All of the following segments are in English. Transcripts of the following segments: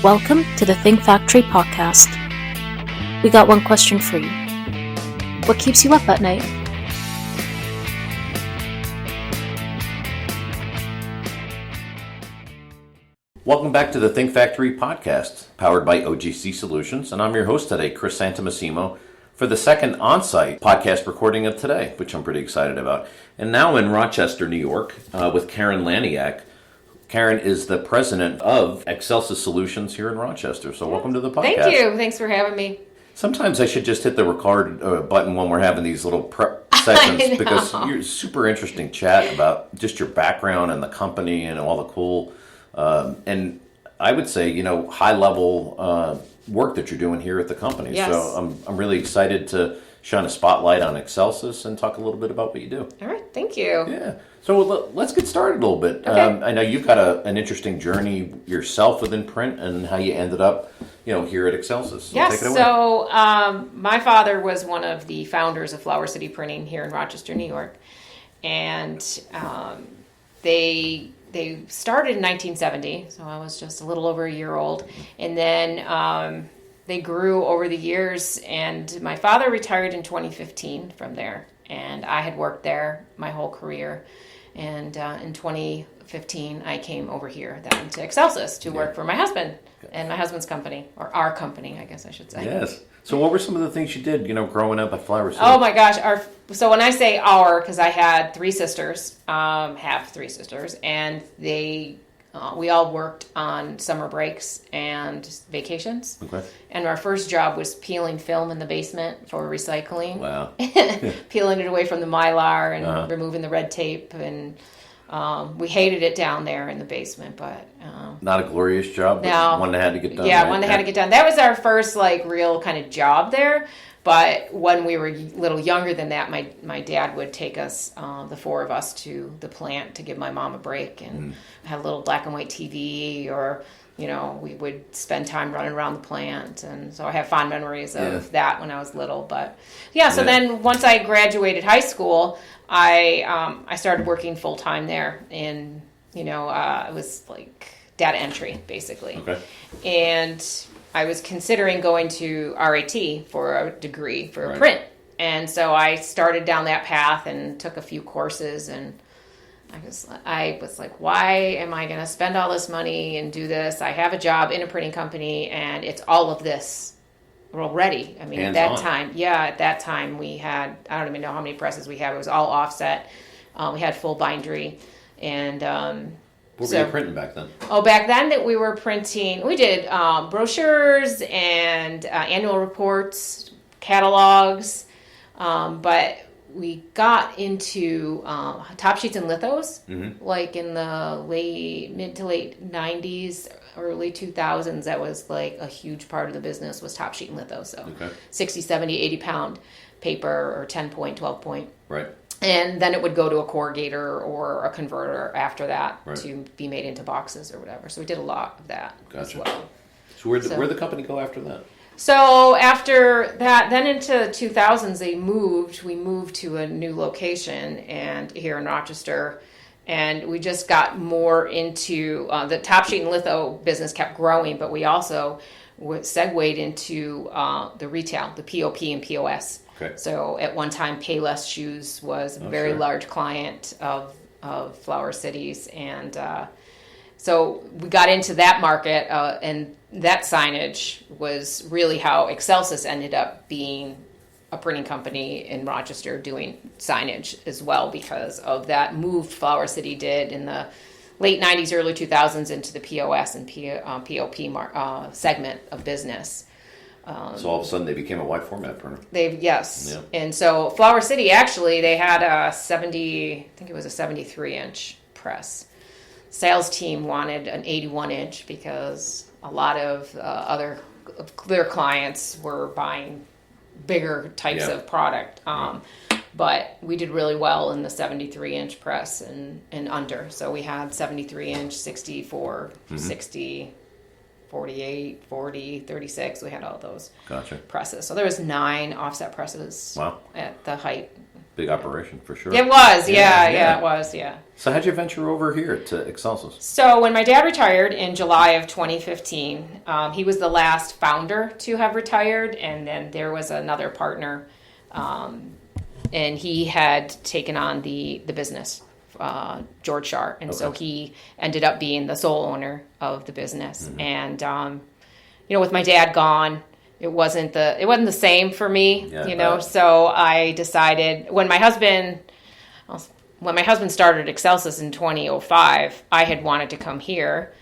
Welcome to the Think Factory podcast. We got one question for you. What keeps you up at night? Welcome back to the Think Factory podcast, powered by OGC Solutions, and I'm your host today, Chris Santamassimo, for the second on-site podcast recording of today, which I'm pretty excited about. And now in Rochester, New York, with Carin Laniak. Carin is the president of Excelsus Solutions here in Rochester. So welcome to the podcast. Thank you. Thanks for having me. Sometimes I should just hit the record button when we're having these little prep sessions because you're super interesting chat about just your background and the company and all the cool, and I would say, high level work that you're doing here at the company. Yes. So I'm really excited to shine a spotlight on Excelsus and talk a little bit about what you do. All right. Thank you. Yeah. So let's get started a little bit. Okay. I know you've got an interesting journey yourself within print and how you ended up, here at Excelsus. So Yes. take it away. So my father was one of the founders of Flower City Printing here in Rochester, New York, and they started in 1970. So I was just a little over a year old, and then they grew over the years. And my father retired in 2015 from there, and I had worked there my whole career. And in 2015, I came over here then to Excelsus to work for my husband and my husband's company, or our company, I guess I should say. Yes. So what were some of the things you did, growing up at Flower City? Oh my gosh. So when I say our, because I had three sisters, have three sisters, and we all worked on summer breaks and vacations. Okay. And our first job was peeling film in the basement for recycling. Wow. Peeling it away from the Mylar and removing the red tape. And we hated it down there in the basement, but... Not a glorious job, but no, one that had to get done. Yeah, right? one that had to get done. That was our first, real kind of job there. But when we were a little younger than that, my dad would take us, the four of us, to the plant to give my mom a break and have a little black and white TV, or, we would spend time running around the plant. And so I have fond memories of that when I was little. But so then once I graduated high school, I started working full time there in, it was like data entry, basically. Okay. And I was considering going to RIT for a degree for print. And so I started down that path and took a few courses, and I was like, why am I going to spend all this money and do this? I have a job in a printing company, and it's all of this already. I mean, at that time we had, I don't even know how many presses we had. It was all offset. We had full bindery, and what were you printing back then? Oh, back then that we were printing, we did brochures and annual reports, catalogs, but we got into top sheets and lithos, like in the mid to late 90s, early 2000s. That was like a huge part of the business, was top sheet and lithos. So 60, 70, 80 pound paper, or 10 point, 12 point. Right. And then it would go to a corrugator or a converter after that to be made into boxes or whatever. So we did a lot of that as well. So where'd the company go after that? So after that, then into 2000s, we moved to a new location and here in Rochester. And we just got more into the top sheet and litho business kept growing, but we also segued into the retail, the POP and POS. Okay. So at one time, Payless Shoes was a very large client of Flower City's, and so we got into that market, and that signage was really how Excelsus ended up being a printing company in Rochester doing signage as well, because of that move Flower City did in the late 90s, early 2000s into the POS and POP segment of business. So all of a sudden they became a wide format printer. Yeah. And so Flower City, actually, they had a 73-inch press. Sales team wanted an 81-inch because a lot of their clients were buying bigger types of product. But we did really well in the 73-inch press and under. So we had 73-inch, 64, 60, 48, 40, 36. We had all those presses. So there was 9 offset presses at the height big operation for sure. It was, yeah, it was, yeah. So how'd you venture over here to Excelsus? So when my dad retired in July of 2015, he was the last founder to have retired, and then there was another partner, and he had taken on the business, George Shar, and so he ended up being the sole owner of the business. And with my dad gone, it wasn't the same for me, So I decided when my husband started Excelsus in 2005, I had wanted to come here,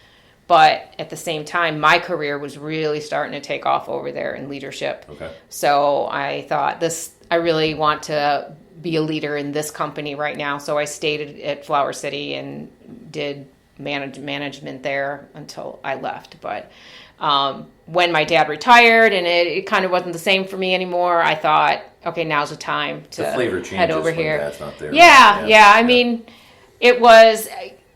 but at the same time, my career was really starting to take off over there in leadership. Okay. So I thought I really want to be a leader in this company right now. So I stayed at Flower City and did management there until I left. But when my dad retired and it kind of wasn't the same for me anymore, I thought, okay, now's the time to head over here. Dad's not there. Yeah. I mean, it was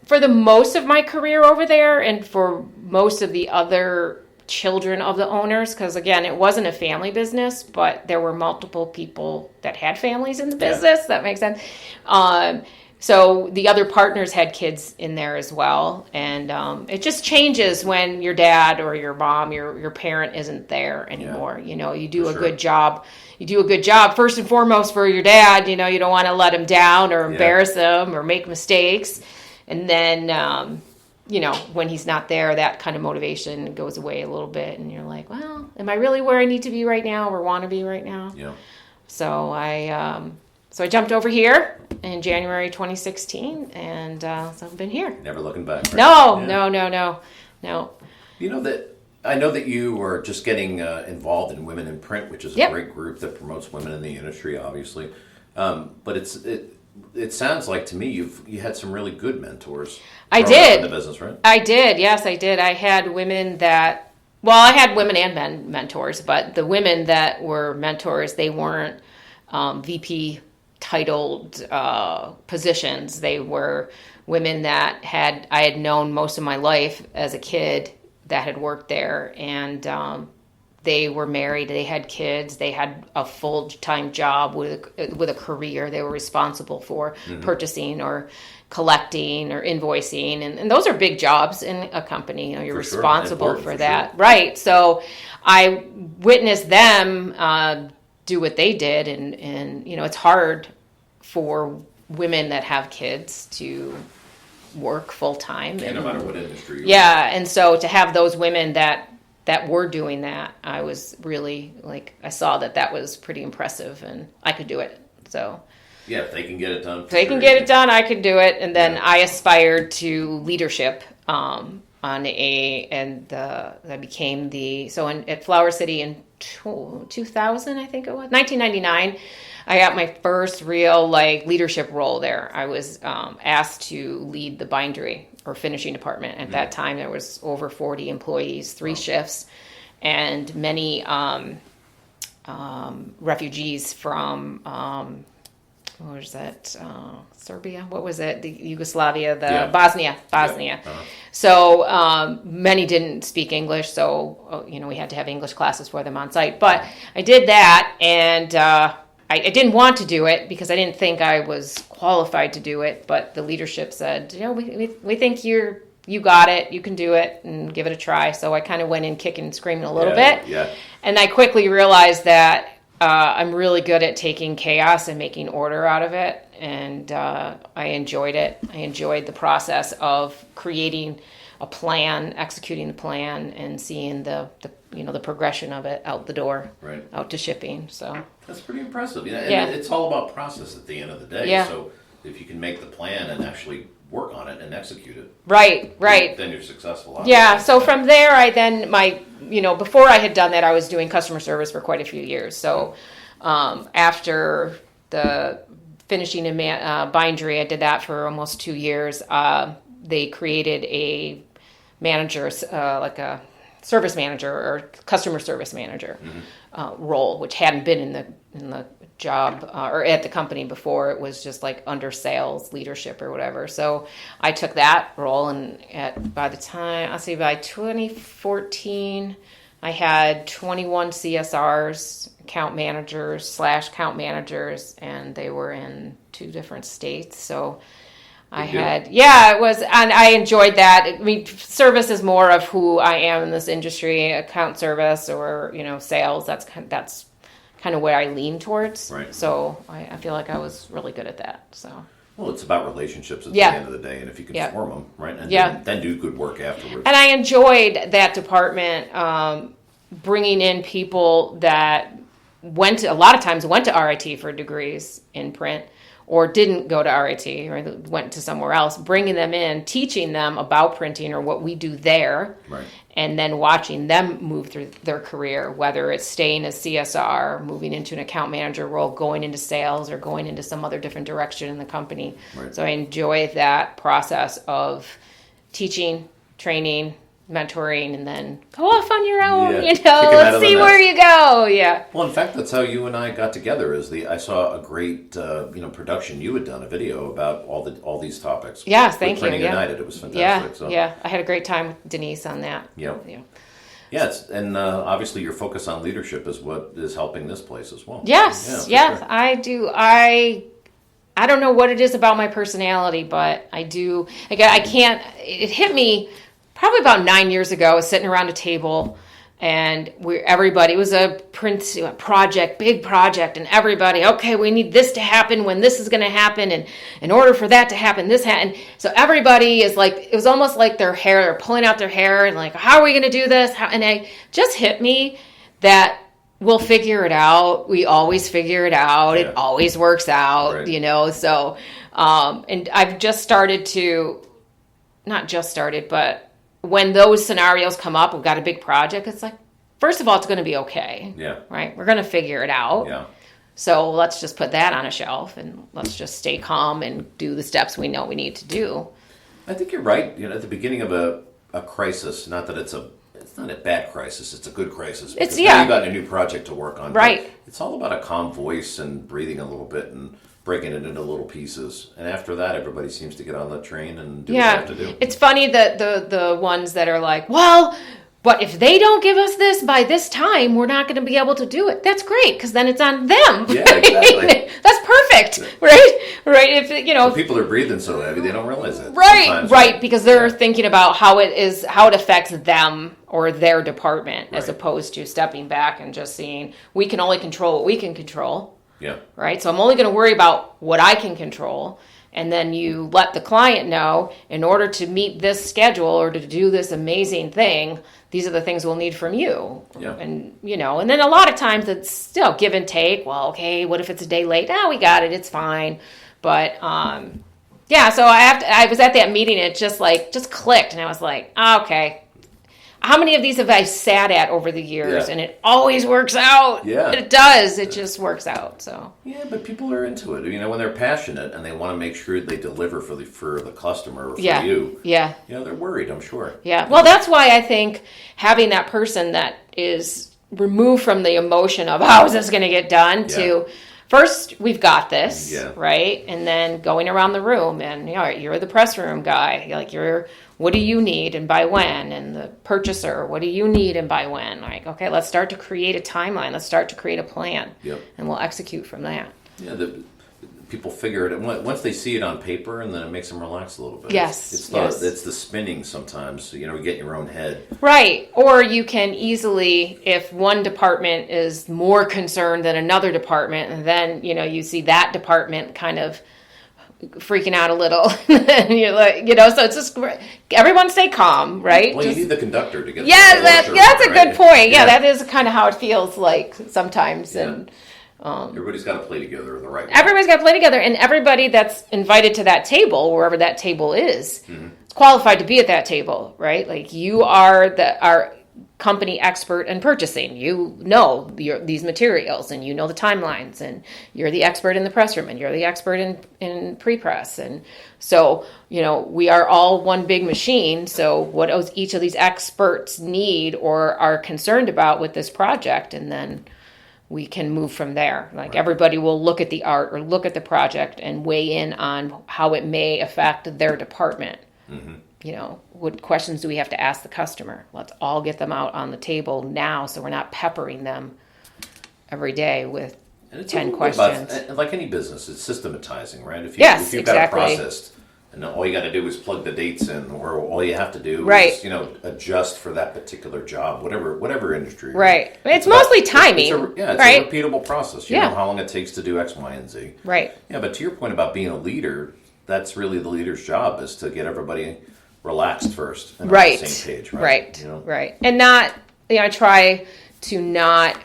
for the most of my career over there and for most of the other children of the owners, because again, it wasn't a family business, but there were multiple people that had families in the business. That makes sense. So the other partners had kids in there as well. And it just changes when your dad or your mom, your parent isn't there anymore. You do a good job. You do a good job, first and foremost, for your dad. You don't want to let him down or embarrass him or make mistakes. And then, when he's not there, that kind of motivation goes away a little bit. And you're like, well, am I really where I need to be right now or want to be right now? Yeah. So I jumped over here in January 2016, and so I've been here. Never looking back. Right? No. I know that you are just getting involved in Women in Print, which is a great group that promotes women in the industry, obviously. But it sounds like to me you had some really good mentors. I did. In the business, right? I did. Yes, I did. I had women I had women and men mentors, but the women that were mentors, they weren't VP titled positions. They were women that I had known most of my life as a kid that had worked there, and they were married, they had kids, they had a full-time job with a career. They were responsible for purchasing or collecting or invoicing, and those are big jobs in a company. You're responsible for that. Sure. Right. So I witnessed them do what they did, and it's hard for women that have kids to work full-time. No matter what industry you're in. Yeah, and so to have those women that were doing that, I was really, I saw that was pretty impressive, and I could do it. So yeah, if they can get it done. If they can get it done, I could do it. And then I aspired to leadership I became at Flower City in 2000, I think it was, 1999. I got my first real leadership role there. I was asked to lead the bindery or finishing department. At that time, there was over 40 employees, 3 shifts, and many refugees from what was that? Serbia? What was it? The Yugoslavia? Bosnia. Yeah. So many didn't speak English, so we had to have English classes for them on site. But I did that, and I didn't want to do it because I didn't think I was qualified to do it. But the leadership said, we think you got it, you can do it, and give it a try. So I kind of went in kicking and screaming a little bit. Yeah. And I quickly realized that I'm really good at taking chaos and making order out of it, and I enjoyed it. I enjoyed the process of creating a plan, executing the plan, and seeing the progression of it out the door, out to shipping. So that's pretty impressive. And it's all about process at the end of the day. Yeah. So if you can make the plan and actually work on it and execute it, right, then you're successful. Yeah. So from there, before I had done that, I was doing customer service for quite a few years. So after the finishing in bindery, I did that for almost 2 years. They created a manager, like a service manager or customer service manager role, which hadn't been in the job or at the company before. It was just under sales leadership or whatever. So I took that role, and by 2014, I had 21 CSRs, count managers and they were in 2 different states. So it was, and I enjoyed that. I mean, service is more of who I am in this industry, account service or, sales. That's kind of where I lean towards. Right. So I feel like I was really good at that. So. Well, it's about relationships at the end of the day, and if you can form them, right, and then do good work afterwards. And I enjoyed that department, bringing in people that a lot of times went to RIT for degrees in print, or didn't go to RIT, or went to somewhere else, bringing them in, teaching them about printing or what we do there, right. And then watching them move through their career, whether it's staying as CSR, moving into an account manager role, going into sales, or going into some other different direction in the company. Right. So I enjoy that process of teaching, training, mentoring, and then go off on your own, let's see where you go. Yeah. Well, in fact, that's how you and I got together. I saw a great, production you had done, a video about all these topics. Yes, thank you. Printing United, it was fantastic. Yeah, I had a great time with Denise on that. Yep. Yeah. Yes, and obviously your focus on leadership is what is helping this place as well. Yes, sure. I do. I don't know what it is about my personality, but I do. I can't. It hit me probably about 9 years ago. I was sitting around a table, and everybody, it was a print project, big project, and everybody, okay, we need this to happen when this is going to happen, and in order for that to happen, this happened. So everybody is like, it was almost like they're pulling out their hair, and like, how are we going to do this? And it just hit me that we'll figure it out. We always figure it out. Yeah. It always works out, right. So, and I've just started to, not just started, but when those scenarios come up, we've got a big project, it's like, first of all, it's going to be okay. Yeah. Right? We're going to figure it out. Yeah. So let's just put that on a shelf and let's just stay calm and do the steps we know we need to do. I think you're right. At the beginning of a crisis, not that it's not a bad crisis, it's a good crisis. Because now you've got a new project to work on. Right. It's all about a calm voice and breathing a little bit and breaking it into little pieces, and after that everybody seems to get on the train and do what they have to do. It's funny that the ones that are like, well, but if they don't give us this by this time, we're not going to be able to do it. That's great, because then it's on them. Yeah, exactly. That's perfect, right? If people are breathing so heavy they don't realize it. Right, because they're thinking about how it affects them or their department, as opposed to stepping back and just seeing we can only control what we can control. Yeah. Right. So I'm only going to worry about what I can control. And then you let the client know, in order to meet this schedule or to do this amazing thing, these are the things we'll need from you. Yeah. And, and then a lot of times it's still give and take. Well, okay, what if it's a day late? We got it. It's fine. But, so I was at that meeting and it just clicked. And I was like, okay. How many of these have I sat at over the years, and it always works out? Yeah. It does. It just works out. So. Yeah, but people are into it. When they're passionate and they want to make sure they deliver for the customer or for you. Yeah. They're worried, I'm sure. Yeah. Well, that's why I think having that person that is removed from the emotion of how is this going to get done to first, we've got this, right? And then going around the room and, you're the press room guy. What do you need and by when? And the purchaser, what do you need and by when? Like, okay, let's start to create a timeline. Let's start to create a plan. Yep. And we'll execute from that. Yeah, people figure it once they see it on paper, and then it makes them relax a little bit. Yes. It's the spinning sometimes. You get in your own head. Right. Or you can easily, if one department is more concerned than another department, and then, you see that department kind of freaking out a little. And you're like, so it's just, everyone stay calm, right? Well, you need the conductor to get that's a good point. Yeah, that is kind of how it feels like sometimes. Yeah. And everybody's got to play together the right way. Everybody's got to play together, and everybody that's invited to that table, wherever that table is, is qualified to be at that table, right? Like, you are our company expert in purchasing. These materials, and the timelines, and you're the expert in the press room, and you're the expert in pre-press. And so, we are all one big machine. So what each of these experts need or are concerned about with this project, and then we can move from there. Like, everybody will look at the art or look at the project and weigh in on how it may affect their department. Mm-hmm. What questions do we have to ask the customer? Let's all get them out on the table now, so we're not peppering them every day with And it's 10 a little bit questions. like any business, it's systematizing, right? Yes, if you've exactly. got a process and all you got to do is plug the dates in, or all you have to do Right. is, adjust for that particular job, whatever industry. you're in. Right. It's mostly timing. It's right? a repeatable process. You Yeah. know how long it takes to do X, Y, and Z. Right. Yeah, but to your point about being a leader, that's really the leader's job, is to get everybody relaxed first and Right. on the same page, right? Right. You know? Right. And not, I try to not,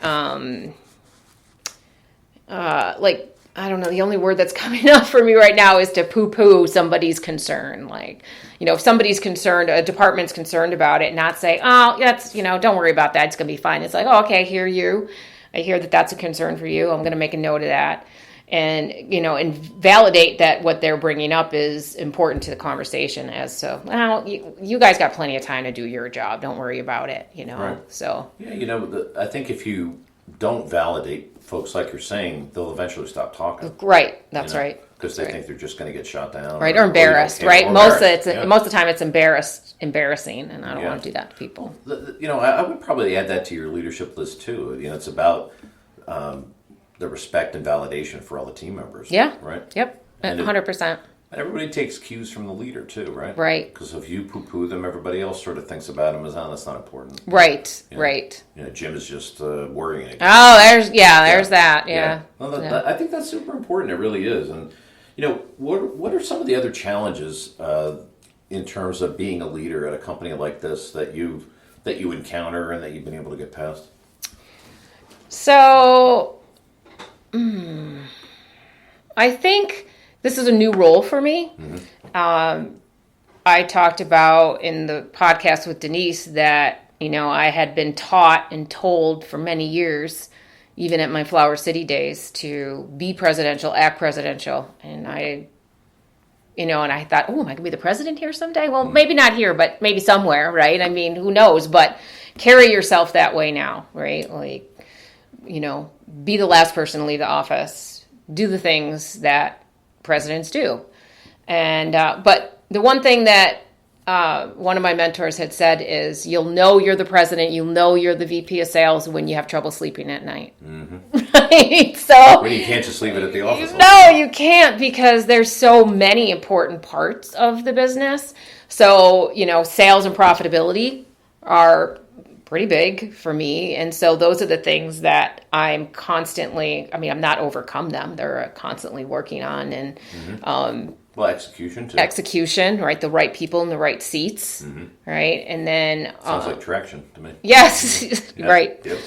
I don't know, the only word that's coming up for me right now is to poo-poo somebody's concern. Like, if somebody's concerned, a department's concerned about it, not say, oh, that's, don't worry about that, it's going to be fine. It's like, oh, okay, I hear you. I hear that that's a concern for you. I'm going to make a note of that. And, and validate that what they're bringing up is important to the conversation as so, well, you guys got plenty of time to do your job. Don't worry about it, Right. So. Yeah, I think if you don't validate folks like you're saying, they'll eventually stop talking. Right. That's right. Because they think they're just going to get shot down. Right. Or embarrassed, right? Most of the time it's embarrassing, and I don't want to do that to people. I would probably add that to your leadership list too. It's about the respect and validation for all the team members. Yeah. Right? Yep. 100%. Everybody takes cues from the leader too, right? Right. Because if you poo-poo them, everybody else sort of thinks about them as, that's not important. Right. Right. Jim is just worrying again. Oh, there's that. Yeah. Well, I think that's super important. It really is. And, what are some of the other challenges in terms of being a leader at a company like this that you encounter and that you've been able to get past? So, I think this is a new role for me. Mm-hmm. I talked about in the podcast with Denise that, I had been taught and told for many years, even at my Flower City days, to be presidential, act presidential. And I thought, oh, am I going to be the president here someday? Well, maybe not here, but maybe somewhere, right? I mean, who knows? But carry yourself that way now, right? Like, be the last person to leave the office. Do the things that presidents do. And but the one thing that one of my mentors had said is, you'll know you're the president, you'll know you're the VP of sales when you have trouble sleeping at night. Mm-hmm. Right? So when you can't just leave it at the office. No, you can't, because there's so many important parts of the business. So, sales and profitability are pretty big for me. And so those are the things that I'm not overcome them. They're constantly working on. And, execution too. Execution, right? The right people in the right seats, right? And then... Sounds like traction to me. Yes, right. Yep.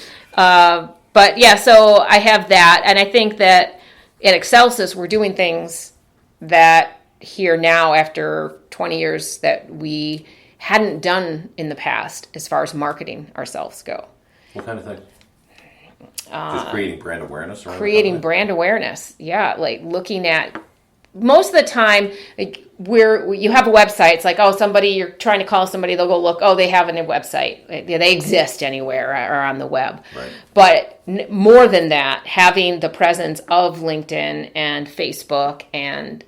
But yeah, so I have that. And I think that at Excelsus, we're doing things that here now after 20 years that we hadn't done in the past as far as marketing ourselves go. What kind of thing? Just creating brand awareness? Creating brand awareness, yeah. Like looking at, most of the time, like you have a website, it's like, you're trying to call somebody, they'll go look, they have a website. They exist anywhere or on the web. Right. But more than that, having the presence of LinkedIn and Facebook and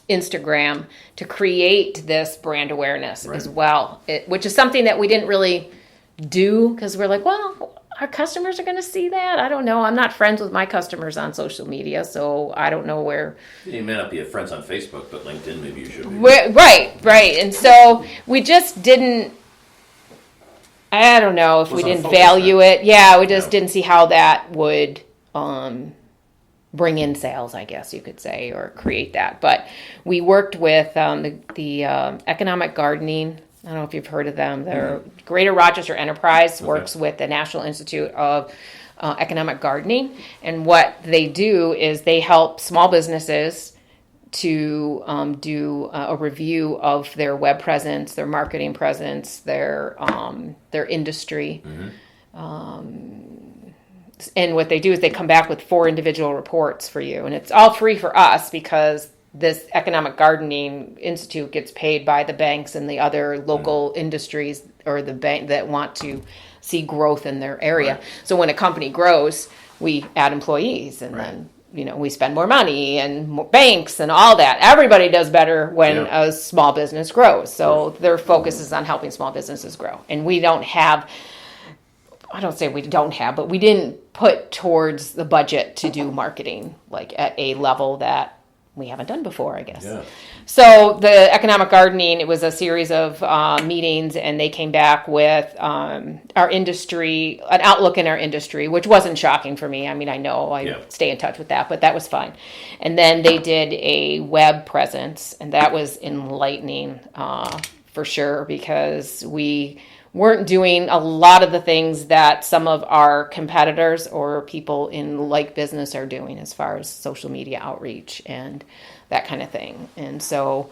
Instagram to create this brand awareness as well, which is something that we didn't really do because we're like, well, our customers are going to see that. I don't know. I'm not friends with my customers on social media, so I don't know where. You may not be friends on Facebook, but LinkedIn maybe you should be. Right. And so we just didn't. I don't know if we didn't value it. Yeah, we just didn't see how that would bring in sales, I guess you could say, or create that. But we worked with the Economic Gardening. I don't know if you've heard of them. They're Greater Rochester Enterprise works with the National Institute of Economic Gardening. And what they do is they help small businesses to do a review of their web presence, their marketing presence, their industry. And what they do is they come back with 4 individual reports for you. And it's all free for us because this Economic Gardening Institute gets paid by the banks and the other local industries or the bank that want to see growth in their area. Right. So when a company grows, we add employees and then, we spend more money and more banks and all that. Everybody does better when a small business grows. So their focus is on helping small businesses grow. And we don't have I don't say we don't have, but we didn't put towards the budget to do marketing like at a level that we haven't done before, I guess. Yeah. So the economic gardening, it was a series of meetings, and they came back with our industry, an outlook in our industry, which wasn't shocking for me. I mean, I know I stay in touch with that, but that was fun. And then they did a web presence, and that was enlightening for sure, because we weren't doing a lot of the things that some of our competitors or people in like business are doing as far as social media outreach and that kind of thing. And so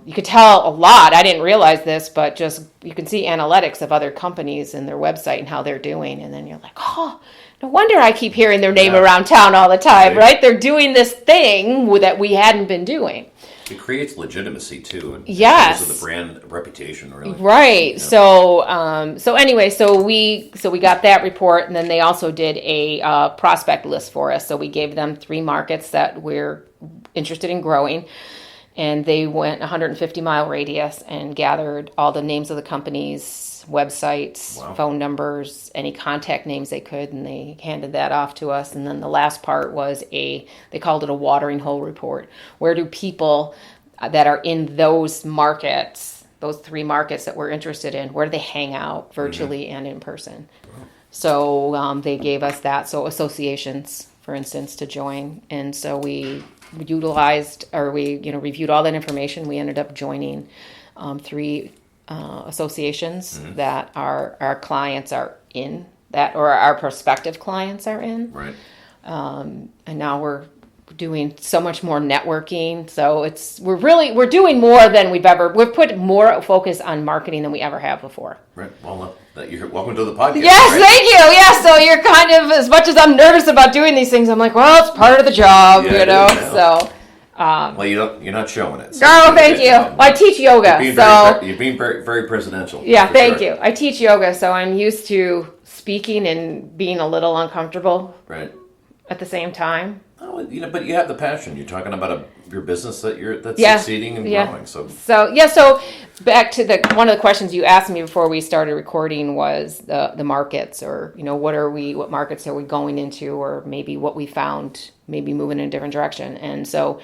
you could tell a lot. I didn't realize this, but just you can see analytics of other companies and their website and how they're doing. And then you're like, oh, no wonder I keep hearing their name around town all the time, right? They're doing this thing that we hadn't been doing. It creates legitimacy too, and yes, of the brand reputation, really. Right. Yeah. So anyway, so we got that report, and then they also did a prospect list for us. So we gave them 3 markets that we're interested in growing, and they went 150-mile radius and gathered all the names of the companies, websites, phone numbers, any contact names they could, and they handed that off to us. And then the last part was they called it a watering hole report. Where do people that are in those markets, those 3 markets that we're interested in, where do they hang out virtually and in person? So they gave us that. So associations, for instance, to join. And so we utilized, or we reviewed all that information. We ended up joining 3 associations that our clients are in, that, or our prospective clients are in. Right. And now we're doing so much more networking. So we're doing more than we've put more focus on marketing than we ever have before. Right. Well, you're welcome to the podcast. Yes, right? Thank you. Yeah, so you're kind of, as much as I'm nervous about doing these things, I'm like, well, it's part of the job, So. Well, you're not showing it. So thank you. Well, I teach yoga, you're being very, very presidential. Yeah, thank you. I teach yoga, so I'm used to speaking and being a little uncomfortable. Right. At the same time. Oh, but you have the passion. You're talking about your business that's succeeding and growing. So back to one of the questions you asked me before we started recording was the markets, or what markets are we going into, or maybe what we found, maybe moving in a different direction. And so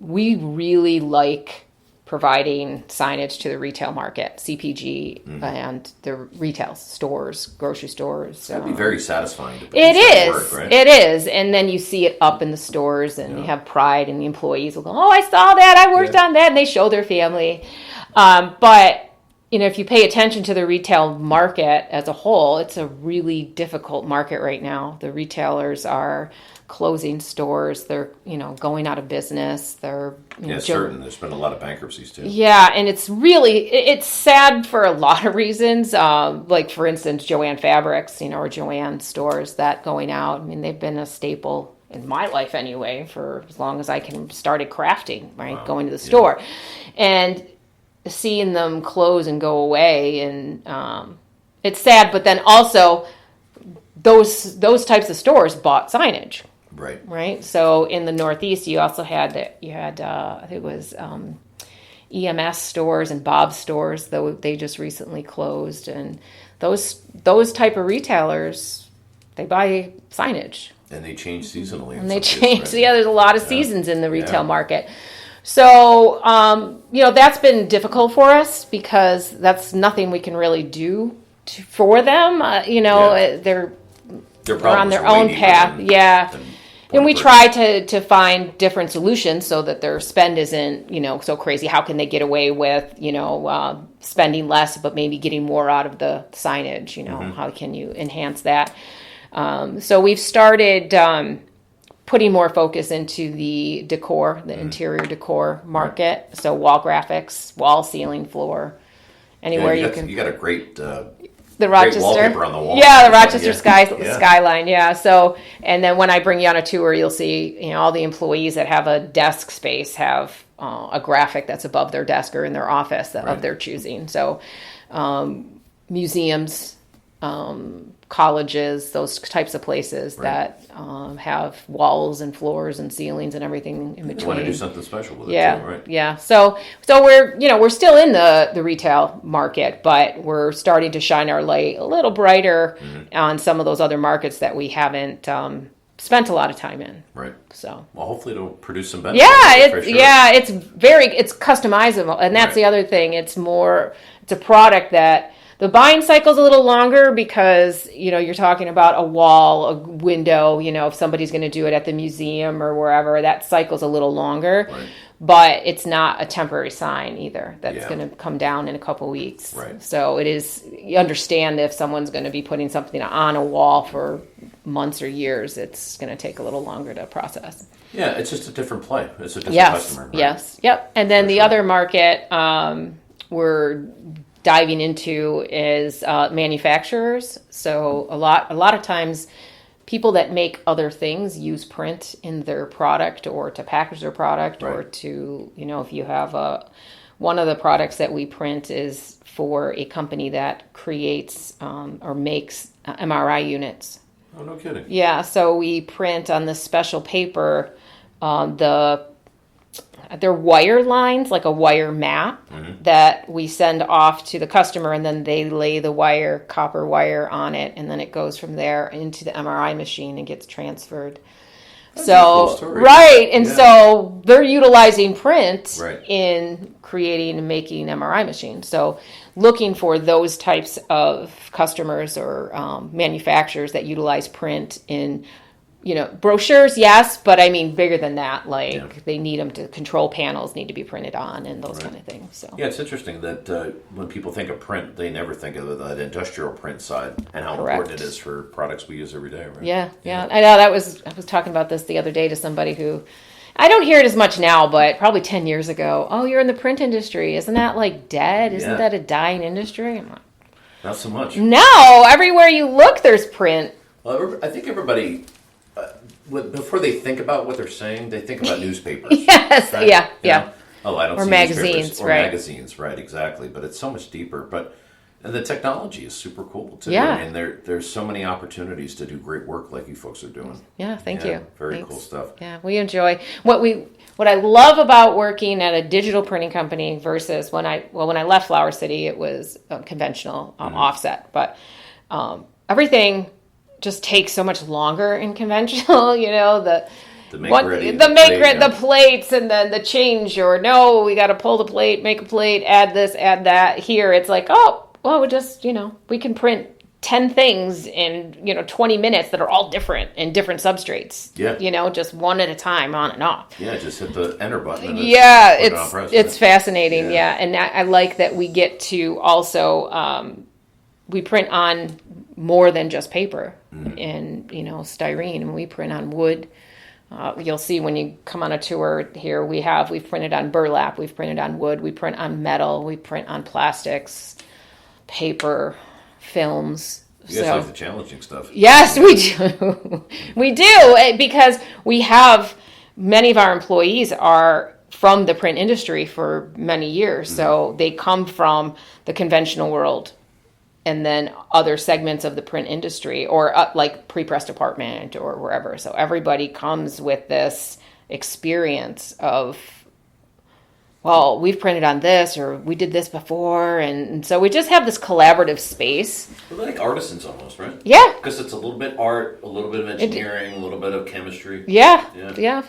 we really like providing signage to the retail market, CPG, and the retail stores, grocery stores. That'd be very satisfying. It is. Work, right? It is. And then you see it up in the stores, and you have pride, and the employees will go, oh, I saw that, I worked on that, and they show their family. But if you pay attention to the retail market as a whole, it's a really difficult market right now. The retailers are closing stores. They're, going out of business. They're, certain. There's been a lot of bankruptcies too. Yeah, and it's sad for a lot of reasons. Like, for instance, Joann Fabrics, or Joann stores that going out. I mean, they've been a staple in my life anyway for as long as I can started crafting, right? Wow. Going to the store. And seeing them close and go away, and it's sad, but then also those types of stores bought signage. Right. So in the Northeast, you also had I think it was EMS stores and Bob's stores, though they just recently closed. And those type of retailers, they buy signage. And they change seasonally. And they change. Right? Yeah, there's a lot of seasons in the retail market. So, that's been difficult for us because that's nothing we can really do for them. They're on their own path. And we try to find different solutions so that their spend isn't, so crazy. How can they get away with, spending less, but maybe getting more out of the signage? How can you enhance that? So we've started putting more focus into the decor, the interior decor market. So wall graphics, wall, ceiling, floor, anywhere you can. You got a great. The Rochester, wallpaper on the wall. Yeah, the Rochester skyline. Yeah. So, and then when I bring you on a tour, you'll see, all the employees that have a desk space have a graphic that's above their desk or in their office of their choosing. So, museums, colleges, those types of places that have walls and floors and ceilings and everything in between. You want to do something special with it too, right? Yeah. So we're still in the retail market, but we're starting to shine our light a little brighter on some of those other markets that we haven't spent a lot of time in. Right. So. Well, hopefully it'll produce some benefits. It's customizable, and that's the other thing. It's a product that the buying cycle's a little longer because, you're talking about a wall, a window, if somebody's going to do it at the museum or wherever, that cycle's a little longer. Right. But it's not a temporary sign either that's going to come down in a couple weeks. Right. So you understand if someone's going to be putting something on a wall for months or years, it's going to take a little longer to process. Yeah, it's just a different play. It's a different customer. Right? Yes, yep. And then the other market we're diving into is manufacturers. So a lot of times people that make other things use print in their product or to package their product or to, if you have one of the products that we print is for a company that creates or makes MRI units. Oh, no kidding. Yeah, so we print on this special paper they're wire lines, like a wire map that we send off to the customer, and then they lay the copper wire on it, and then it goes from there into the MRI machine and gets transferred. That's a cool story. Right, and so they're utilizing print in creating and making MRI machines. So looking for those types of customers or manufacturers that utilize print in brochures, yes, but I mean bigger than that. They need them to control panels need to be printed on and those kind of things. So yeah, it's interesting that when people think of print, they never think of the industrial print side and how important it is for products we use every day. Right? Yeah. I know I was talking about this the other day to somebody who I don't hear it as much now, but probably 10 years ago. Oh, you're in the print industry. Isn't that dead? Isn't that a dying industry? I'm like, not so much. No, everywhere you look, there's print. Well, I think everybody. Before they think about what they're saying, they think about newspapers. Yes, right? Yeah. Oh, I don't or see magazines, newspapers. Or right? Magazines, right? Exactly. But it's so much deeper. And the technology is super cool too. Yeah. I mean, there's so many opportunities to do great work like you folks are doing. Yeah, thank you. Very cool stuff. Yeah, we enjoy what I love about working at a digital printing company versus when I left Flower City, it was conventional offset, but everything just takes so much longer in conventional, the plates and then the change, or no, we got to pull the plate, make a plate, add this, add that. Here it's like, oh, well, we just, we can print 10 things in, 20 minutes that are all different and different substrates. Yeah. Just one at a time, on and off. Yeah, just hit the enter button. And it's fascinating. Yeah. And I like that we get to also, we print on more than just paper and, styrene, and we print on wood. You'll see when you come on a tour here, we've printed on burlap, we've printed on wood, we print on metal, we print on plastics, paper, films. You guys like the challenging stuff. Yes, we do. We do, because we have many of our employees are from the print industry for many years, so they come from the conventional world and then other segments of the print industry, or like pre-press department or wherever. So everybody comes with this experience of, well, we've printed on this, or we did this before. And so we just have this collaborative space. We're like artisans almost, right? Yeah. Because it's a little bit art, a little bit of engineering, a little bit of chemistry. Yeah.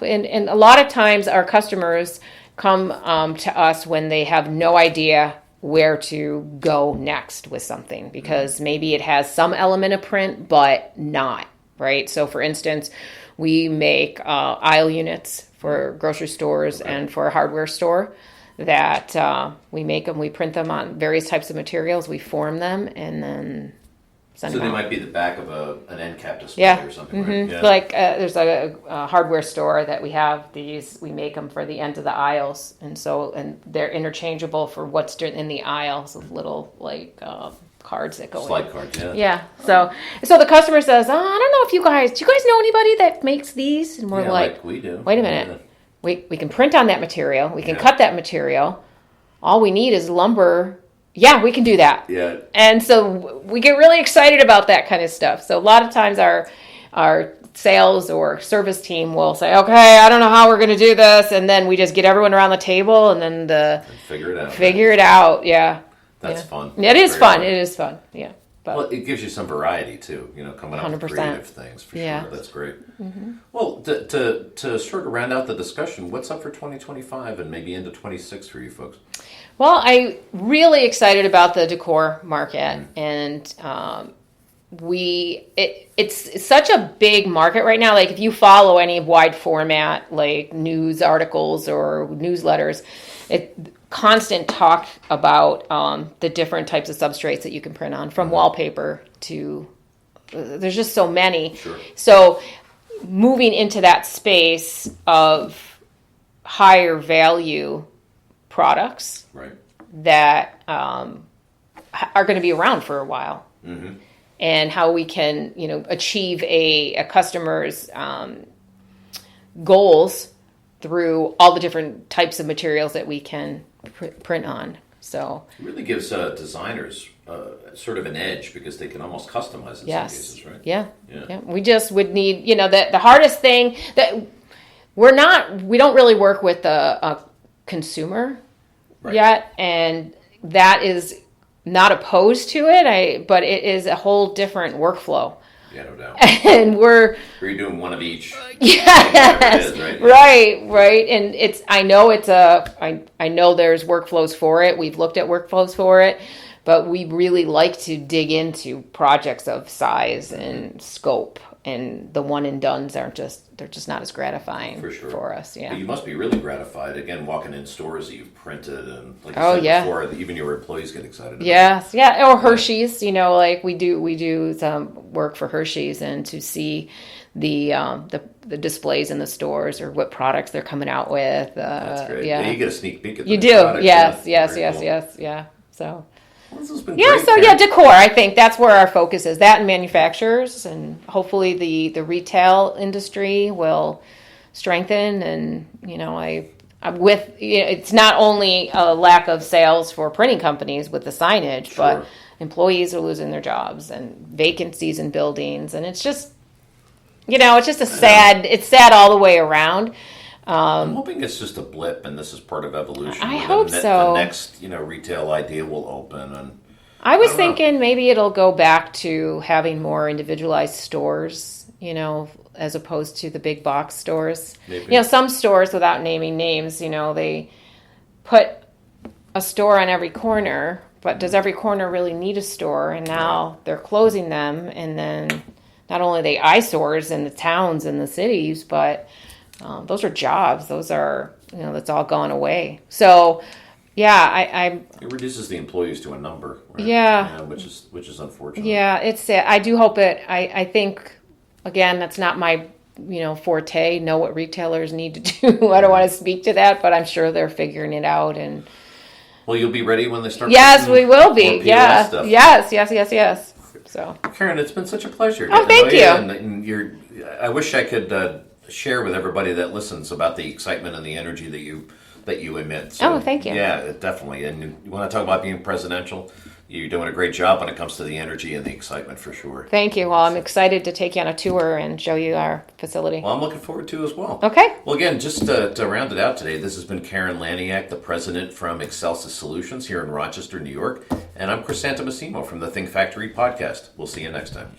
And a lot of times our customers come to us when they have no idea where to go next with something, because maybe it has some element of print, but not, right? So for instance, we make aisle units for grocery stores and for a hardware store that we make them, we print them on various types of materials, we form them, and then send them out. They might be the back of an end cap display or something, right? Yeah. Like there's a hardware store that we have these, we make them for the ends of the aisles, and they're interchangeable for what's in the aisles, of little cards that go Slide in. cards, yeah. Yeah. So the customer says, I don't know if do you guys know anybody that makes these? And we're like, we do. Wait a minute. We can print on that material. We can cut that material. All we need is lumber, Yeah, we can do that. Yeah. And so we get really excited about that kind of stuff. So a lot of times our sales or service team will say, okay, I don't know how we're going to do this. And then we just get everyone around the table and then figure it out. Figure it out. Yeah. That's fun. It is fun. It is fun. Yeah. But well, it gives you some variety too, coming up with 100%. creative things for Yeah. sure. That's great. Well, to sort of round out the discussion, what's up for 2025 and maybe into 26 for you folks? Well, I'm really excited about the decor market, and it's such a big market right now. Like if you follow any wide format, like news articles or newsletters, constant talk about the different types of substrates that you can print on, from wallpaper to there's just so many. Sure. So moving into that space of higher value products Right. that are going to be around for a while, and how we can achieve a customer's goals through all the different types of materials that we can print on. So it really gives designers sort of an edge because they can almost customize in some cases, right? Yeah. We just would need, the hardest thing that we don't really work with a consumer yet, and that is not opposed to it. But it is a whole different workflow. Yeah, no doubt. And you're doing one of each. Yes, right. And I know there's workflows for it. We've looked at workflows for it, but we really like to dig into projects of size and scope. And the one and dones they're just not as gratifying for us. Yeah. But you must be really gratified again walking in stores that you've printed, and like you said before, even your employees get excited about Yes, yeah. Or Hershey's, like we do some work for Hershey's, and to see the displays in the stores or what products they're coming out with. That's great. Yeah. You get a sneak peek at you the do. products. Yes. Cool. Yeah. So. Well, this has been Yeah, great, so Carin. decor, I think that's where our focus is. That and manufacturers, and hopefully the retail industry will strengthen. And it's not only a lack of sales for printing companies with the signage, but employees are losing their jobs and vacancies in buildings, and it's just it's sad all the way around. I'm hoping it's just a blip, and this is part of evolution. I hope so. The next, retail idea will open, and I was thinking maybe it'll go back to having more individualized stores, as opposed to the big box stores. Maybe. Some stores, without naming names, they put a store on every corner, but does every corner really need a store? And now they're closing them, and then not only are they eyesores in the towns and the cities, but those are jobs. Those are, that's all gone away. So, it reduces the employees to a number. Right? Yeah, which is unfortunate. Yeah, it's sad. I do hope it. I think, again, that's not my forte. Know what retailers need to do. I don't want to speak to that, but I'm sure they're figuring it out. And well, you'll be ready when they start. Yes, we will be. Yeah. Stuff. Yes. So, Carin, it's been such a pleasure. Oh, thank you. And I wish I could share with everybody that listens about the excitement and the energy that you emit. So, thank you. Yeah, definitely. And you want to talk about being presidential? You're doing a great job when it comes to the energy and the excitement, for sure. Thank you. Well, I'm excited to take you on a tour and show you our facility. Well, I'm looking forward to as well. Okay. Well, again, just to round it out today, this has been Carin Laniak, the president from Excelsus Solutions here in Rochester, New York. And I'm Chris Santomassimo from the Think Factory podcast. We'll see you next time.